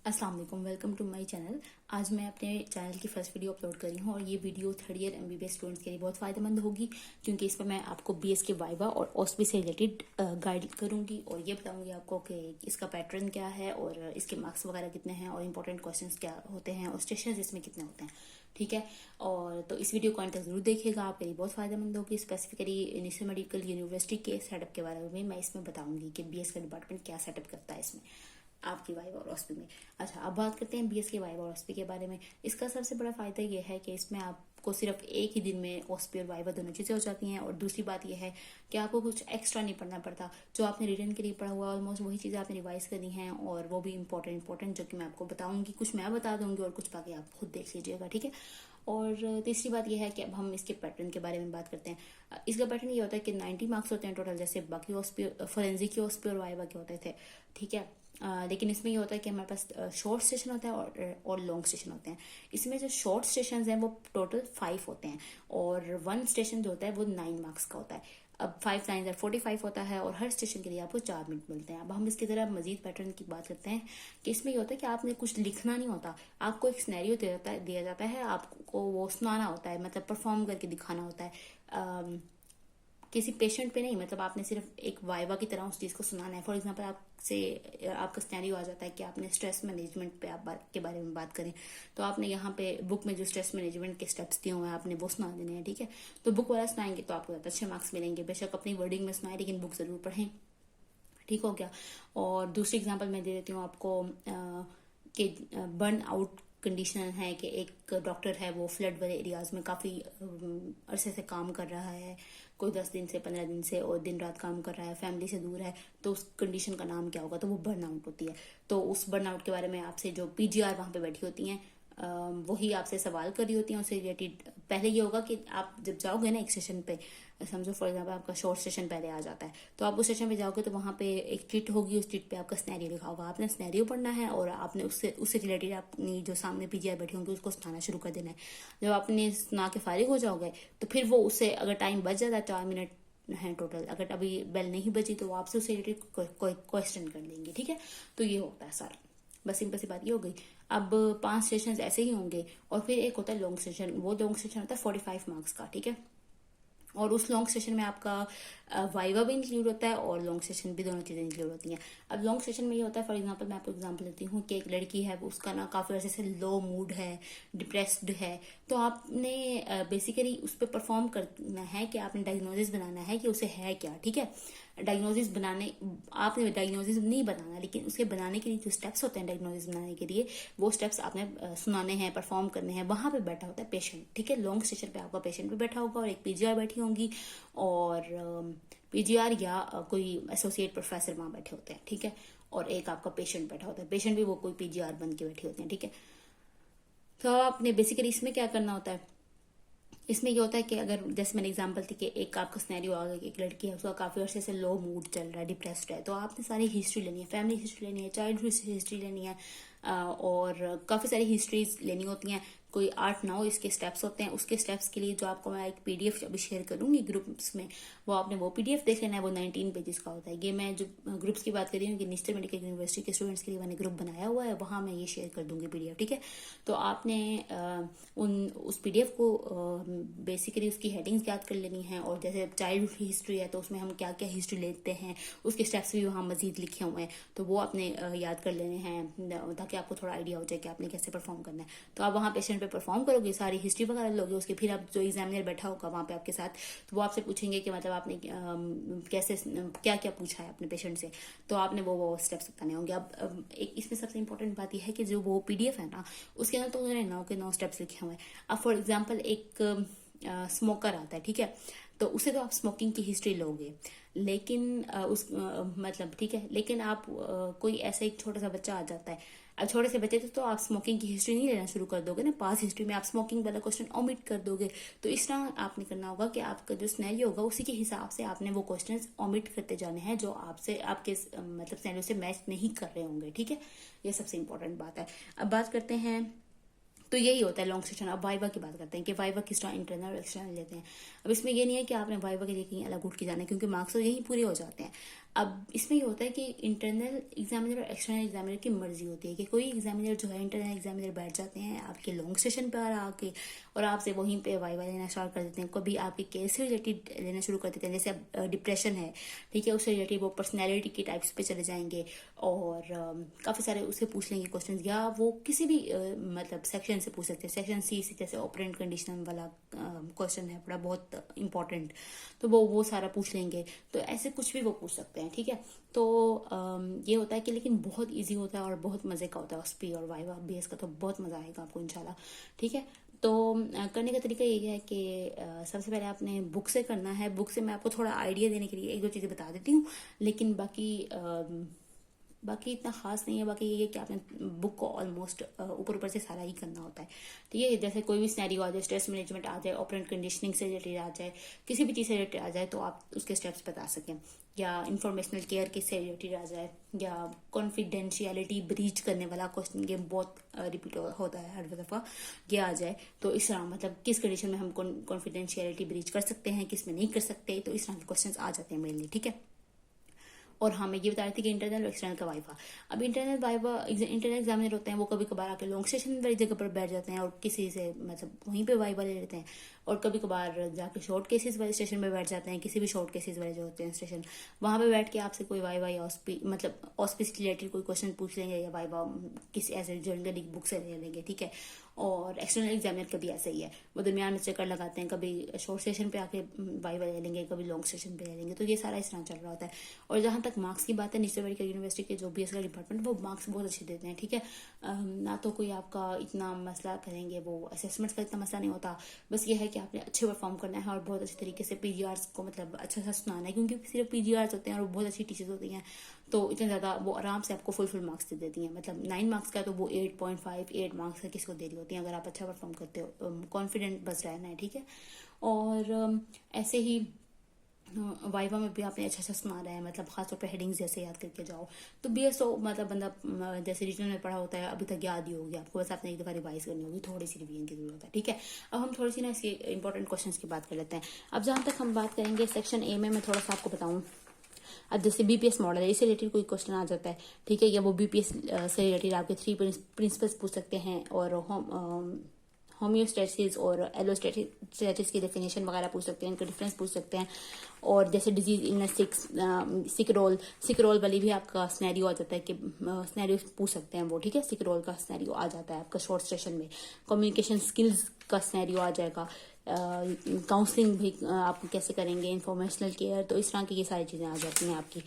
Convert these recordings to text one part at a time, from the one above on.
अस्सलाम वालेकुम, welcome to my channel. आज मैं अपने चैनल की फर्स्ट वीडियो अपलोड कर रही हूँ और ये video third year MBBS students के लिए बहुत फ़ायदेमंद होगी क्योंकि इस पर मैं आपको बीएस के वाइवा और ओएसपी से रिलेटेड गाइड करूँगी और ये बताऊँगी आपको कि इसका पैटर्न क्या है और इसके मार्क्स वगैरह कितने हैं और इंपॉर्टेंट क्वेश्चन क्या होते हैं और स्टेशन इसमें कितने होते हैं। ठीक है, और तो इस वीडियो को अंत तक जरूर देखिएगा, आपके लिए बहुत फ़ायदेमंद होगी। स्पेसिफिकली निश्चय मेडिकल यूनिवर्सिटी के सेटअप के बारे में मैं इसमें बताऊँगी कि बीएस का डिपार्टमेंट क्या सेटअप करता है इसमें आपकी वाइवा और ओएसपी में। अच्छा, अब बात करते हैं बीएस के वाइवा और ओएसपी के बारे में। इसका सबसे बड़ा फायदा ये है कि इसमें आपको सिर्फ एक ही दिन में ओएसपी और वाइवा दोनों चीजें हो जाती हैं और दूसरी बात यह है कि आपको कुछ एक्स्ट्रा नहीं पढ़ना पड़ता। जो आपने रिटर्न के लिए पढ़ा हुआ ऑलमोस्ट वही चीजें आपने रिवाइज करनी है और वो भी इंपॉर्टेंट जो कि मैं आपको बताऊंगी। कुछ मैं बता दूंगी और कुछ बाकी आप खुद देख लीजिएगा। ठीक है, और तीसरी बात यह है कि अब हम इसके पैटर्न के बारे में बात करते हैं। इसका पैटर्न ये होता है कि 90 मार्क्स होते हैं टोटल, जैसे बाकी ओएसपी फोरेंसिक के ओएसपी और वाइवा के होते थे। ठीक है, लेकिन इसमें ये होता है कि हमारे पास शॉर्ट स्टेशन होता है और लॉन्ग स्टेशन होते हैं। इसमें जो शॉर्ट स्टेशन हैं वो टोटल 5 होते हैं और 1 स्टेशन जो होता है वो 9 मार्क्स का होता है। अब 5 9 45 होता है और हर स्टेशन के लिए आपको 4 मिनट मिलते हैं। अब हम इसकी तरह मजीद पैटर्न की बात करते हैं कि इसमें ये होता है कि आपने कुछ लिखना नहीं होता, आपको एक सिनेरियो दिया जाता है, आपको वो सुनाना होता है, मतलब परफॉर्म करके दिखाना होता है। किसी पेशेंट पे नहीं, मतलब आपने सिर्फ एक वाइवा की तरह उस चीज को सुनाना है। फॉर एग्जांपल आपका सिनेरियो आ जाता है कि आपने स्ट्रेस मैनेजमेंट पे के बारे में बात करें, तो आपने यहाँ पे बुक में जो स्ट्रेस मैनेजमेंट के स्टेप्स दिए हुए हैं आपने वो सुना देने हैं। ठीक है, तो बुक वाला सुनाएंगे तो आपको अच्छे मार्क्स मिलेंगे। बेशक अपनी वर्डिंग में सुनाए लेकिन बुक जरूर पढ़ें। ठीक हो गया। और दूसरी एग्जांपल मैं दे देती हूँ आपको कि बर्न आउट कंडीशन है कि एक डॉक्टर है, वो फ्लड वाले एरियाज में काफ़ी अरसे से काम कर रहा है, कोई 10 दिन से 15 दिन से, और दिन रात काम कर रहा है, फैमिली से दूर है, तो उस कंडीशन का नाम क्या होगा? तो वो बर्न आउट होती है। तो उस बर्न आउट के बारे में आपसे जो पीजीआर वहाँ पे बैठी होती हैं वही आपसे सवाल कर रही होती हैं उससे रिलेटेड। पहले ये होगा कि आप जब जाओगे ना एक स्टेशन पे, समझो फॉर एग्जाम्पल आपका शॉर्ट स्टेशन पहले आ जाता है, तो आप उस स्टेशन पे जाओगे तो वहाँ पे एक चिट होगी, उस चिट पे आपका स्नैरियो लिखा होगा। आपने स्नैरियो पढ़ना है और आपने उससे रिलेटेड अपनी जो सामने पीजीआर बैठी होंगी उसको सुनाना शुरू कर देना है। जब आपने सुना के फारिग हो जाओगे तो फिर वो उससे अगर टाइम बच जाता है, 4 मिनट है टोटल, अगर अभी बेल नहीं बची तो वो आपसे उससे रिलेटेड कोई क्वेश्चन कर लेंगे। ठीक है, तो ये होता है सारा, बस सिंपल सी बात ये हो गई। अब 5 सेशन ऐसे ही होंगे और फिर एक होता है लॉन्ग सेशन। वो लॉन्ग सेशन होता है 45 मार्क्स का। ठीक है, और उस लॉन्ग सेशन में आपका वाइवा भी इंक्लूड होता है और लॉन्ग सेशन भी, दोनों चीजें इंक्लूड होती हैं। अब लॉन्ग सेशन में ये होता है, फॉर एग्जांपल मैं आपको एग्जांपल देती हूँ कि एक लड़की है, उसका ना काफी अर्से से लो मूड है, डिप्रेस्ड है, तो आपने बेसिकली उस पर परफॉर्म करना है कि आपने डायग्नोसिस बनाना है कि उसे है क्या। ठीक है, डायग्नोसिस बनाने, आपने डायग्नोसिस नहीं बनाना लेकिन उसके बनाने के लिए जो स्टेप्स होते हैं डायग्नोसिस बनाने के लिए, वो स्टेप्स आपने सुनाने हैं, परफॉर्म करने हैं। वहां पे बैठा होता है पेशेंट। ठीक है, लॉन्ग सेशन पे आपका पेशेंट भी बैठा होगा और एक पीजीआर बैठी होंगी और पीजीआर या कोई एसोसिएट प्रोफेसर वहां बैठे होते हैं। ठीक है, और एक आपका पेशेंट बैठा होता है, पेशेंट भी वो कोई पीजीआर बन के बैठे होते हैं। ठीक है, तो आपने बेसिकली इसमें क्या करना होता है, इसमें ये होता है कि अगर जैसे मैंने एग्जांपल थी कि एक आपका सिनेरियो आ गया कि एक लड़की है, उसका काफी अर्से से लो मूड चल रहा है, डिप्रेस्ड है, तो आपने सारी हिस्ट्री लेनी है, फैमिली हिस्ट्री लेनी है, चाइल्डहुड हिस्ट्री लेनी है और काफी सारी हिस्ट्रीज लेनी होती हैं। कोई 8 9 इसके स्टेप्स होते हैं। उसके स्टेप्स के लिए जो आपको मैं एक पीडीएफ अभी शेयर करूंगी ग्रुप्स में, वो आपने वो पीडीएफ देख लेना है। वो 19 पेजेस का होता है। ये मैं जो ग्रुप्स की बात कर रही हूँ कि निश्चय मेडिकल यूनिवर्सिटी के स्टूडेंट्स के लिए मैंने ग्रुप बनाया हुआ है, वहां मैं ये शेयर कर दूंगी पीडीएफ। ठीक है, तो आपने उस पीडीएफ को बेसिकली उसकी हेडिंग्स याद कर लेनी है और जैसे चाइल्डहुड हिस्ट्री है तो उसमें हम क्या क्या हिस्ट्री लेते हैं उसके स्टेप्स भी वहाँ मजीद लिखे हुए हैं, तो वो आपने याद कर लेने हैं ताकि आपको थोड़ा आइडिया हो जाए कि आपने कैसे परफॉर्म करना है। तो आप वहाँ पेशेंट पे परफॉर्म करोगे, सारी हिस्ट्री वगैरह लोगे, उसके फिर आप जो एग्जामिनर बैठा होगा वहाँ पे आपके साथ, तो वो आपसे पूछेंगे कि मतलब आपने कैसे क्या क्या पूछा है अपने पेशेंट से, तो आपने वो स्टेप्स बताने होंगे। अब एक इसमें सबसे इंपॉर्टेंट बात यह है कि जो वो पीडीएफ है ना, उसके अंदर तो उन्होंने 9 स्टेप्स लिखे हुए हैं। अब फॉर एग्जाम्पल एक स्मोकर आता है, ठीक है, तो उसे तो आप स्मोकिंग की हिस्ट्री लोगे, लेकिन मतलब ठीक है, लेकिन आप कोई ऐसा एक छोटा सा बच्चा आ जाता है, अब छोटे से बच्चे तो आप स्मोकिंग की हिस्ट्री नहीं लेना शुरू कर दोगे ना, पास हिस्ट्री में आप स्मोकिंग वाला क्वेश्चन ओमिट कर दोगे। तो इस तरह आपने करना होगा कि आपका जो सिनेरियो होगा उसी के हिसाब से आपने वो क्वेश्चन ओमिट करते जाने हैं जो आपसे आपके मतलब सिनेरियो से मैच नहीं कर रहे होंगे। ठीक है, ये सबसे इंपॉर्टेंट बात है। अब बात करते हैं, तो यही होता है लॉन्ग सेशन। अब वाइवा की बात करते हैं कि वाइवा किस तरह इंटरनल और एक्सटर्नल लेते हैं। अब इसमें ये नहीं है कि आपने वाइवा के लिए कहीं अलग उठ के जाना है, क्योंकि मार्क्स तो यही पूरे हो जाते हैं। अब इसमें ये होता है कि इंटरनल एग्जामिनर और एक्सटर्नल एग्जामिनर की मर्जी होती है कि कोई एग्जामिनर जो है, इंटरनल एग्जामिनर बैठ जाते हैं आपके लॉन्ग सेशन पर आके और आपसे वहीं पे वाइवा लेना स्टार्ट कर देते हैं। कभी आपके केस से रिलेटेड लेना शुरू कर देते हैं, जैसे अब डिप्रेशन है, ठीक है, उससे रिलेटेड वो पर्सनैलिटी के टाइप्स पे चले जाएंगे और काफ़ी सारे उससे पूछ लेंगे क्वेश्चन, या वो किसी भी मतलब सेक्शन से पूछ सकते हैं। सेक्शन सी से जैसे ऑपरेंट कंडीशन वाला क्वेश्चन है बड़ा बहुत इंपॉर्टेंट, तो वो सारा पूछ लेंगे। तो ऐसे कुछ भी वो पूछ सकते हैं, ठीक है। तो ये होता है कि लेकिन बहुत इजी होता है और बहुत मजे का होता है OSPI और वाइवा BS का, तो बहुत मजा आएगा आपको इंशाल्लाह, ठीक है। तो करने का तरीका यही है कि सबसे पहले आपने बुक से करना है। बुक से मैं आपको थोड़ा आइडिया देने के लिए एक दो चीज़ें बता देती हूँ, लेकिन बाकी इतना खास नहीं है। बाकी ये है कि आपने बुक को ऑलमोस्ट ऊपर ऊपर से सारा ही करना होता है, ठीक है। जैसे कोई भी सिनेरियो आ जाए, स्ट्रेस मैनेजमेंट आ जाए, ऑपरेंट कंडीशनिंग से रिलेटेड आ जाए, किसी भी चीज़ से रिलेटेड आ जाए, तो आप उसके स्टेप्स बता सकें, या इंफॉर्मेशनल केयर के से रिलेटेड आ जाए, या कॉन्फिडेंशियलिटी ब्रीच करने वाला क्वेश्चन, ये बहुत रिपीट होता है हर दफ़ा, ये आ जाए। तो इस तरह मतलब किस कंडीशन में हम कॉन्फिडेंशियलिटी ब्रीच कर सकते हैं, किस में नहीं कर सकते, तो इस तरह के क्वेश्चन आ जाते हैं मेनली, ठीक है। और हाँ, मैं ये बता रही थी कि इंटरनल और एक्सटर्नल का वाइवा। अब इंटरनल एग्जामिनर होते हैं, वो कभी कभार आके लॉन्ग सेशन वाली जगह पर बैठ जाते हैं और किसी से मतलब वहीं पे वाइवा ले लेते हैं, और कभी कभार जाके शॉर्ट केसेस वाले स्टेशन पे बैठ जाते हैं, किसी भी शॉर्ट केसेस वाले जो होते हैं स्टेशन, वहां पे बैठ के आपसे कोई वाइवा या OSPI से रिलेटेड कोई क्वेश्चन पूछ लेंगे, या वाइवा किसी ऐसे जनरल बुक से ले लेंगे, ठीक है। और एक्सटर्नल एग्जामिनर का भी ऐसा ही है, वो दरमियान में चक्कर लगाते हैं, कभी शॉर्ट सेशन पे आके वाइवा ले लेंगे, कभी लॉन्ग सेशन पे ले लेंगे। तो ये सारा इस तरह चल रहा होता है। और जहाँ तक मार्क्स की बात है, निश्चय मेडिकल यूनिवर्सिटी के जो BS का डिपार्टमेंट, वो मार्क्स बहुत अच्छे देते हैं, ठीक है। ना तो कोई आपका इतना मसला करेंगे, वो असेसमेंट का इतना मसला नहीं होता। बस ये है कि आपने अच्छे परफॉर्म करना है और बहुत अच्छे तरीके से PGRs को मतलब अच्छा सा सुनाना है, क्योंकि सिर्फ PGRs होते हैं और बहुत अच्छी टीचर्स होती हैं, तो इतने ज़्यादा वो आराम से आपको फुल मार्क्स दे देती हैं। मतलब 9 मार्क्स का तो वो 8.5 मार्क्स का किसको दे रही होती हैं, अगर आप अच्छा परफॉर्म करते हो। कॉन्फिडेंट बस रहना है, ठीक है। और ऐसे ही वाइवा में भी आपने अच्छा सुना रहा है, मतलब खासतौर पर हेडिंग्स जैसे याद करके जाओ। तो BSO मतलब बंदा जैसे रीजनल में पढ़ा होता है, अभी तक याद ही होगी आपको, बस आपने एक दफ़ा रिवाइज करनी होगी, थोड़ी सी रिवीजन की जरूरत है, ठीक है। अब हम थोड़ी सी ना इसके इंपॉर्टेंट क्वेश्चंस की बात कर लेते हैं। अब जहाँ तक हम बात करेंगे सेक्शन A में, मैं थोड़ा सा आपको बताऊँ। अब जैसे BPS मॉडल है, इससे रिलेटेड कोई क्वेश्चन आ जाता है, ठीक है, या वो BPS से रिलेटेड आपके 3 प्रिंसिपल्स पूछ सकते हैं, और होम्योस्टेसिस और एलोस्टेटिस की डेफिनेशन वगैरह पूछ सकते हैं, इनका डिफरेंस पूछ सकते हैं। और जैसे डिजीज इलनेस सिक रोल वाली भी आपका स्नैरियो आ जाता है, कि स्नैरियो पूछ सकते हैं वो, ठीक है। सिक रोल का स्नैरियो आ जाता है आपका शॉर्ट सेशन में। कम्युनिकेशन स्किल्स का स्नैरियो आ जाएगा। काउंसलिंग भी आप कैसे करेंगे, इंफॉर्मेशनल केयर, तो इस तरह की ये सारी चीज़ें आ जाती हैं आपकी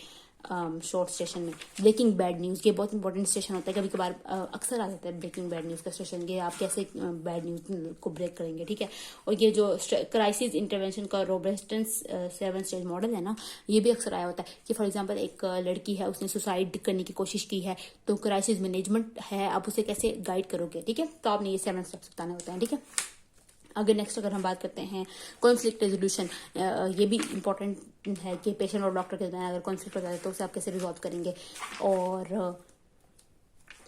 शॉर्ट स्टेशन में। ब्रेकिंग बैड न्यूज़, ये बहुत इंपॉर्टेंट स्टेशन होता है, कभी कभार अक्सर आ जाता है ब्रेकिंग बैड न्यूज़ का स्टेशन, ये आप कैसे बैड न्यूज़ को ब्रेक करेंगे, ठीक है। और ये जो क्राइसिस इंटरवेंशन का रोबस्टेंस 7 स्टेज मॉडल है ना, ये भी अक्सर आया होता है कि फॉर एग्जांपल एक लड़की है, उसने सुसाइड करने की कोशिश की है, तो क्राइसिस मैनेजमेंट है, आप उसे कैसे गाइड करोगे, ठीक है। तो आपने ये 7 स्टेप्स बताने होते हैं, ठीक है। अगर हम बात करते हैं कॉन्फ्लिक्ट रेजोल्यूशन, ये भी इम्पोर्टेंट है कि पेशेंट और डॉक्टर के दरमियान अगर कॉन्फ्लिक्ट हो जाए तो उसे आप कैसे रिजॉल्व करेंगे। और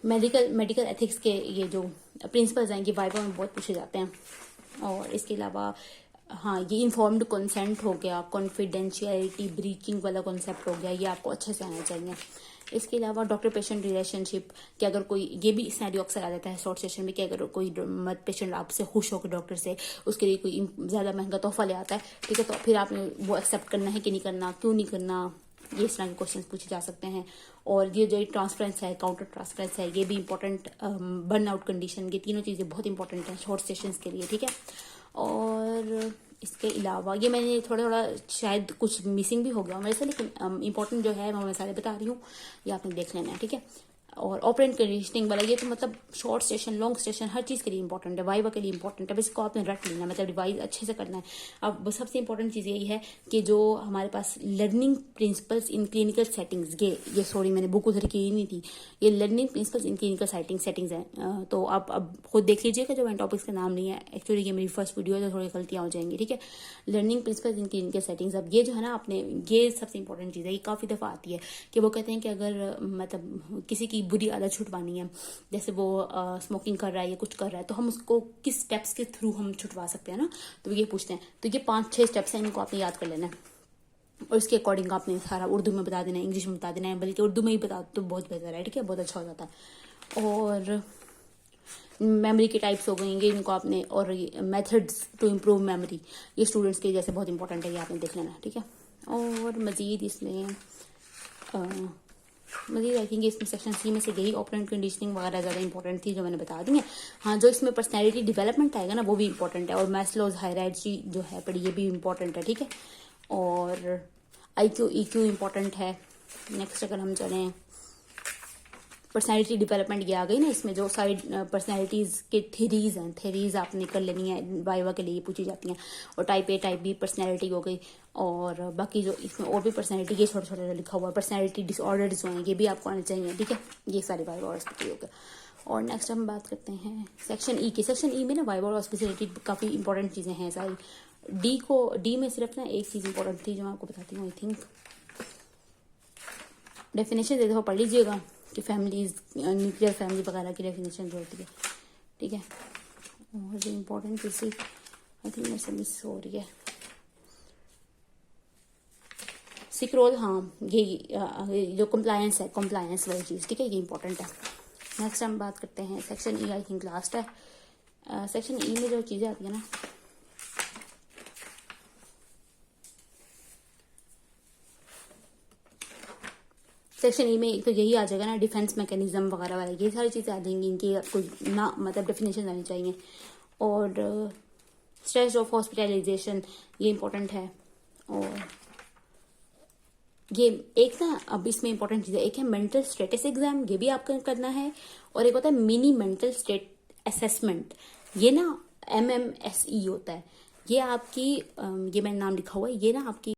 मेडिकल एथिक्स के ये जो प्रिंसिपल्स हैं, ये वाइवा में बहुत पूछे जाते हैं। और इसके अलावा हाँ, ये इन्फॉर्म्ड कंसेंट हो गया, कॉन्फिडेंशियलिटी ब्रीचिंग वाला कॉन्सेप्ट हो गया, ये आपको अच्छे से आना चाहिए। इसके अलावा डॉक्टर पेशेंट रिलेशनशिप, कि अगर कोई, ये भी सिनेरियो अक्सर आ जाता है शॉर्ट सेशन में, कि अगर कोई पेशेंट आपसे खुश होकर डॉक्टर से उसके लिए कोई ज़्यादा महंगा तोहफा ले आता है, ठीक है, तो फिर आपने वो एक्सेप्ट करना है कि नहीं करना, क्यों नहीं करना, ये इस तरह के क्वेश्चन पूछे जा सकते हैं। और ये जो ट्रांसफरेंस है, काउंटर ट्रांसफरेंस है, ये भी इंपॉर्टेंट। बर्न आउट कंडीशन, ये तीनों चीज़ें बहुत इंपॉर्टेंट हैं शॉर्ट सेशंस के लिए, ठीक है। और इसके अलावा ये मैंने थोड़ा शायद कुछ मिसिंग भी हो गया मेरे से, लेकिन इंपॉर्टेंट जो है वो मैं सारे बता रही हूँ, ये आपने देख लेना है, ठीक है। और ऑपरेंट कंडीशनिंग वाला, ये तो मतलब शॉर्ट सेशन लॉन्ग सेशन हर चीज़ के लिए इंपॉर्टेंट है, वाइवा के लिए इंपॉर्टेंट है, बस इसको आपने रट लेना, मतलब रिवाइज अच्छे से करना है। अब सबसे इंपॉर्टेंट चीज़ यही है कि जो हमारे पास learning principles in clinical settings, ये सॉरी मैंने बुक उधर की ही नहीं थी, ये learning principles in clinical settings हैं। तो आप अब खुद देख लीजिएगा, जो मैंने टॉपिक्स का नाम नहीं है, एक्चुअली ये मेरी फर्स्ट वीडियो है तो थोड़ी गलतियाँ हो जाएंगी, ठीक है। Learning principles in clinical settings, अब ये जो है ना, आपने, ये सबसे इंपॉर्टेंट चीज़ है, ये काफ़ी दफ़ा आती है कि वो कहते हैं कि अगर मतलब किसी की बुरी आदत छुटवानी है, जैसे वो स्मोकिंग कर रहा है या कुछ कर रहा है, तो हम उसको किस स्टेप्स के थ्रू हम छुटवा सकते हैं ना, तो ये पूछते हैं। तो ये 5-6 स्टेप्स हैं, इनको आपने याद कर लेना है। और इसके अकॉर्डिंग आपने सारा उर्दू में बता देना है, इंग्लिश में बता देना है, बल्कि उर्दू में ही बता तो बहुत बेहतर है, ठीक है, बहुत अच्छा हो जाता है। और मेमोरी के टाइप्स हो गएंगे इनको आपने, और मेथड्स टू इम्प्रूव मेमोरी, ये स्टूडेंट्स के जैसे बहुत इंपॉर्टेंट है, ये आपने देख लेना, ठीक है। और मज़ीद इसमें मज़ीद आई थिंक इसमें सेक्शन सी में से यही ऑपरेंट कंडीशनिंग वगैरह ज़्यादा इंपॉर्टेंट थी जो मैंने बता दी है। हाँ, जो इसमें पर्सनैलिटी डेवलपमेंट आएगा ना वो भी इंपॉर्टेंट है, और मैस्लोज हायरार्ची जो है पढ़ी, ये भी इंपॉर्टेंट है, ठीक है। और IQ EQ इंपॉर्टेंट है। नेक्स्ट अगर हम चलें पर्सनैलिटी डेवलपमेंट, ये आ गई ना, इसमें जो साइड पर्सनैलिटीज़ के थेरीज हैं, थेरीज आपने कर लेनी है, वाइवा के लिए पूछी जाती हैं। और type A type B personality हो गई, और बाकी जो इसमें और भी पर्सनैलिटी के छोटे छोटे लिखा हुआ है, पर्सनैलिटी डिसऑर्डर्स जो हैं ये भी आपको आने चाहिए, ठीक है। ये सारे वाइवा और स्पेशलिटी हो गए। और नेक्स्ट हम बात करते हैं सेक्शन ई की। सेक्शन ई में ना वाइवा और स्पेशलिटी काफ़ी इंपॉर्टेंट चीज़ें हैं सारी। डी में सिर्फ ना एक चीज़ इंपॉर्टेंट थी जो मैं आपको बताती हूँ, आई थिंक डेफिनेशन दे दो, पढ़ लीजिएगा कि फैमिलीज, न्यूक्लियर फैमिली वगैरह की डेफिनेशन जो होती है, ठीक है। और जो इम्पोर्टेंट चीज़ आई थिंक मेरे से मिस हो रही है, सिक रोल, हाँ ये जो कंप्लायंस है, कंप्लायंस वाली चीज़, ठीक है, ये इंपॉर्टेंट है। नेक्स्ट हम बात करते हैं section E, I think last है। सेक्शन ई में जो चीज़ें आती है ना, सेक्शन ई में एक तो यही आ जाएगा ना, डिफेंस मैकेनिज्म वगैरह वाला, ये सारी चीज़ें आ जाएंगी, इनकी कोई ना मतलब डेफिनेशन आनी चाहिए। और स्ट्रेस ऑफ हॉस्पिटलाइजेशन, ये इंपॉर्टेंट है। और ये एक ना, अब इसमें इंपॉर्टेंट चीज़ है, एक है मेंटल स्टेटस एग्जाम, ये भी आपको करना है। और एक होता है मिनी मेंटल स्टेट असेसमेंट, ये ना MMSE होता है, ये आपकी ये मैंने नाम लिखा हुआ है, ये ना आपकी